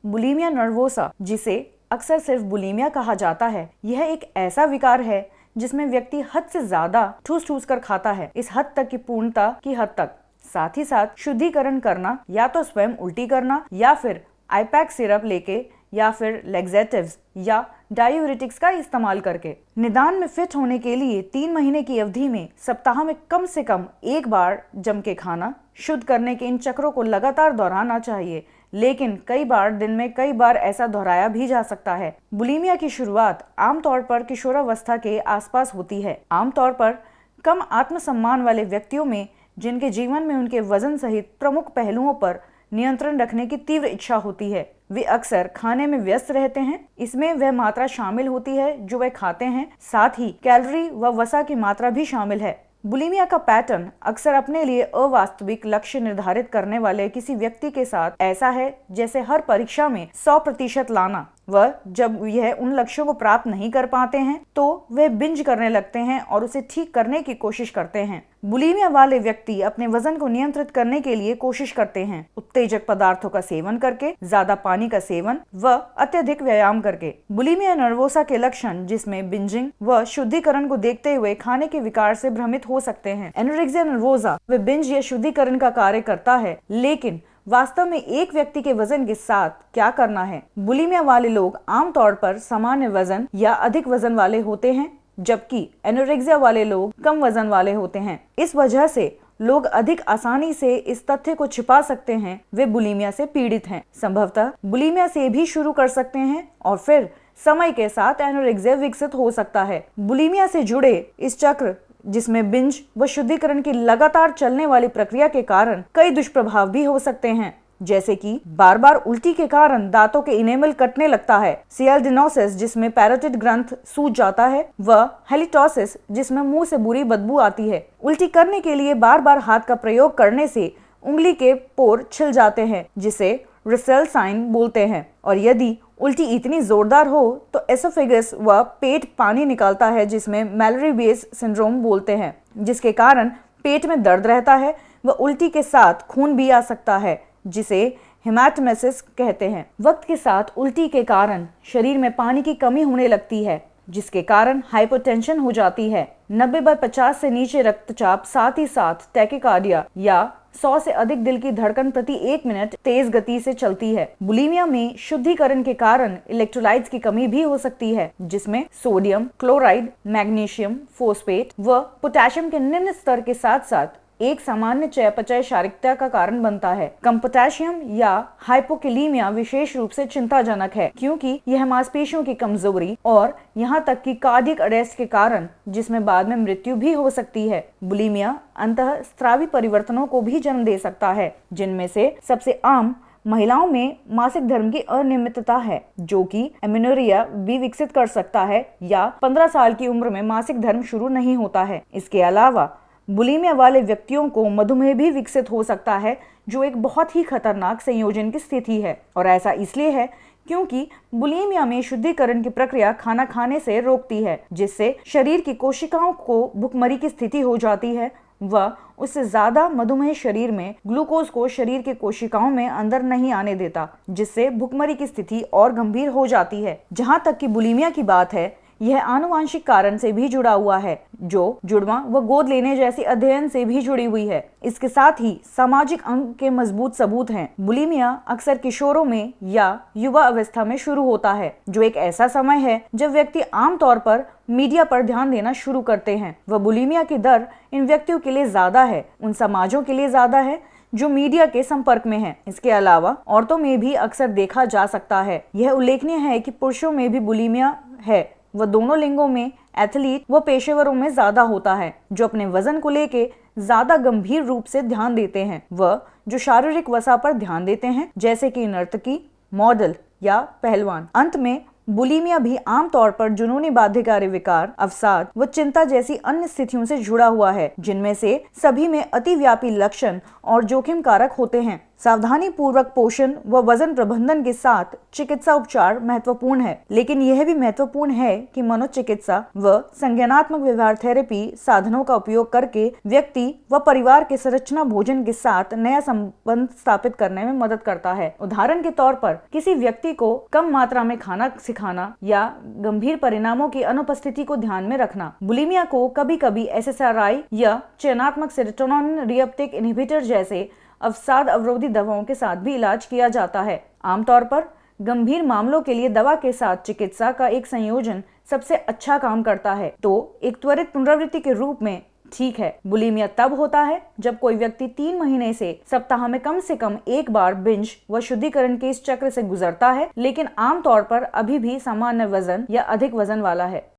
Bulimia nervosa, जिसे अक्सर सिर्फ बुलिमिया कहा जाता है, यह एक ऐसा विकार है जिसमें व्यक्ति हद से ज्यादा ठूस ठूस कर खाता है, इस हद तक की पूर्णता की हद तक। साथ ही साथ शुद्धिकरण करना, या तो स्वयं उल्टी करना, या फिर आईपैक सिरप लेके, या फिर लेग्जेटिव्स या डायूरेटिक्स का इस्तेमाल करके। निदान में फिट होने के लिए 3 महीने की अवधि में सप्ताह में कम से कम एक बार जम के खाना, शुद्ध करने के इन चक्रों को लगातार दोहराना चाहिए, लेकिन कई बार दिन में कई बार ऐसा दोहराया भी जा सकता है। बुलिमिया की शुरुआत आमतौर पर किशोरावस्था के आसपास होती है। आमतौर पर कम आत्मसम्मान वाले व्यक्तियों में, जिनके जीवन में उनके वजन सहित प्रमुख पहलुओं पर नियंत्रण रखने की तीव्र इच्छा होती है, वे अक्सर खाने में व्यस्त रहते हैं। इसमें वह मात्रा शामिल होती है जो वे खाते हैं, साथ ही कैलोरी व वसा की मात्रा भी शामिल है। बुलिमिया का पैटर्न अक्सर अपने लिए अवास्तविक लक्ष्य निर्धारित करने वाले किसी व्यक्ति के साथ ऐसा है जैसे हर परीक्षा में 100% लाना। वह जब यह उन लक्ष्यों को प्राप्त नहीं कर पाते हैं तो वे बिंज करने लगते हैं और उसे ठीक करने की कोशिश करते हैं। बुलिमिया वाले व्यक्ति अपने वजन को नियंत्रित करने के लिए कोशिश करते हैं, उत्तेजक पदार्थों का सेवन करके, ज्यादा पानी का सेवन व अत्यधिक व्यायाम करके। बुलिमिया नर्वोसा के लक्षण, जिसमें बिंजिंग व शुद्धिकरण को देखते हुए खाने के विकार से भ्रमित हो सकते हैं। एनोरेक्सिया नर्वोसा वे बिंज या शुद्धिकरण का कार्य करता है, लेकिन वास्तव में एक व्यक्ति के वजन के साथ क्या करना है। बुलिमिया वाले लोग आमतौर पर सामान्य वजन या अधिक वजन वाले होते हैं, जबकि एनोरेक्सिया वाले लोग कम वजन वाले होते हैं। इस वजह से लोग अधिक आसानी से इस तथ्य को छिपा सकते हैं वे बुलिमिया से पीड़ित हैं। संभवतः बुलिमिया से भी शुरू कर सकते हैं और फिर समय के साथ एनोरेक्सिया विकसित हो सकता है। बुलिमिया से जुड़े इस चक्र, जिसमें बिंज व शुद्धिकरण की लगातार चलने वाली प्रक्रिया के कारण कई दुष्प्रभाव भी हो सकते हैं, जैसे कि बार बार उल्टी के कारण दांतों के इनेमल कटने लगता है, सियालडिनोसिस जिसमें पैरोटिड ग्रंथ सूज जाता है, व हेलिटोसिस जिसमें मुंह से बुरी बदबू आती है। उल्टी करने के लिए बार बार हाथ का प्रयोग करने से उंगली के पोर छिल जाते हैं, जिसे रसेल साइन बोलते हैं, और यदि उल्टी इतनी जोरदार हो तो एसोफेगस व पेट पानी निकालता है, जिसमें मैलरी बेस सिंड्रोम बोलते हैं, जिसके कारण पेट में दर्द रहता है व उल्टी के साथ खून भी आ सकता है, जिसे हेमाटोमेसिस कहते हैं। वक्त के साथ उल्टी के कारण शरीर में पानी की कमी होने लगती है, जिसके कारण हाइपोटेंशन हो जाती है। 90/50 से नीचे रक्तचाप, साथ ही साथ टैकिकार्डिया या 100 से अधिक दिल की धड़कन प्रति 1 मिनट तेज गति से चलती है। बुलिमिया में शुद्धिकरण के कारण इलेक्ट्रोलाइट्स की कमी भी हो सकती है, जिसमें सोडियम क्लोराइड, मैग्नीशियम फोस्फेट व पोटेशियम के निम्न स्तर के साथ साथ एक सामान्य चयापचय क्षारीकता का कारण बनता है। कम पोटेशियम या हाइपोकैलीमिया विशेष रूप से चिंताजनक है, क्योंकि यह मांसपेशियों की कमजोरी और यहाँ तक कि कार्डियक अरेस्ट के कारण, जिसमें बाद में मृत्यु भी हो सकती है। बुलिमिया अंतःस्रावी परिवर्तनों को भी जन्म दे सकता है, जिनमें से सबसे आम महिलाओं में मासिक धर्म की अनियमितता है, जो कि एमेनोरिया भी विकसित कर सकता है, या 15 साल की उम्र में मासिक धर्म शुरू नहीं होता है। इसके अलावा बुलिमिया वाले व्यक्तियों को मधुमेह भी विकसित हो सकता है, जो एक बहुत ही खतरनाक संयोजन की स्थिति है, और ऐसा इसलिए है क्योंकि बुलिमिया में शुद्धिकरण की प्रक्रिया खाना खाने से रोकती है, जिससे शरीर की कोशिकाओं को भुखमरी की स्थिति हो जाती है व उससे ज्यादा मधुमेह शरीर में ग्लूकोज को शरीर के कोशिकाओं में अंदर नहीं आने देता, जिससे भुखमरी की स्थिति और गंभीर हो जाती है। जहाँ तक कि बुलिमिया की बात है, यह आनुवांशिक कारण से भी जुड़ा हुआ है, जो जुड़वा व गोद लेने जैसे अध्ययन से भी जुड़ी हुई है। इसके साथ ही सामाजिक अंग के मजबूत सबूत हैं। बुलिमिया अक्सर किशोरों में या युवा अवस्था में शुरू होता है, जो एक ऐसा समय है जब व्यक्ति आमतौर पर मीडिया पर ध्यान देना शुरू करते हैं। वह बुलिमिया की दर इन व्यक्तियों के लिए ज्यादा है, उन समाजों के लिए ज्यादा है जो मीडिया के संपर्क में है। इसके अलावा औरतों में भी अक्सर देखा जा सकता है। यह उल्लेखनीय है कि पुरुषों में भी बुलिमिया है, वह दोनों लिंगों में, एथलीट व पेशेवरों में ज्यादा होता है, जो अपने वजन को लेके ज्यादा गंभीर रूप से ध्यान देते हैं व जो शारीरिक वसा पर ध्यान देते हैं, जैसे कि नर्तकी, मॉडल या पहलवान। अंत में बुलिमिया भी आमतौर पर जुनूनी बाध्यकारी विकार, अवसाद व चिंता जैसी अन्य स्थितियों से जुड़ा हुआ है, जिनमें से सभी में अतिव्यापी लक्षण और जोखिम कारक होते हैं। सावधानी पूर्वक पोषण व वजन प्रबंधन के साथ चिकित्सा उपचार महत्वपूर्ण है, लेकिन यह भी महत्वपूर्ण है कि मनोचिकित्सा व संज्ञानात्मक व्यवहार थेरेपी साधनों का उपयोग करके व्यक्ति व परिवार के संरचना भोजन के साथ नया संबंध स्थापित करने में मदद करता है। उदाहरण के तौर पर किसी व्यक्ति को कम मात्रा में खाना सिखाना या गंभीर परिणामों की अनुपस्थिति को ध्यान में रखना। बुलिमिया को कभी कभी SSRI या चयनात्मक सेरोटोनिन रीअपटेक इनहिबिटर जैसे अवसाद अवरोधी दवाओं के साथ भी इलाज किया जाता है। आमतौर पर गंभीर मामलों के लिए दवा के साथ चिकित्सा का एक संयोजन सबसे अच्छा काम करता है। तो एक त्वरित पुनरावृत्ति के रूप में ठीक है, बुलिमिया तब होता है जब कोई व्यक्ति 3 महीने से सप्ताह में कम से कम एक बार बिंज व शुद्धिकरण के इस चक्र से गुजरता है, लेकिन आमतौर पर अभी भी सामान्य वजन या अधिक वजन वाला है।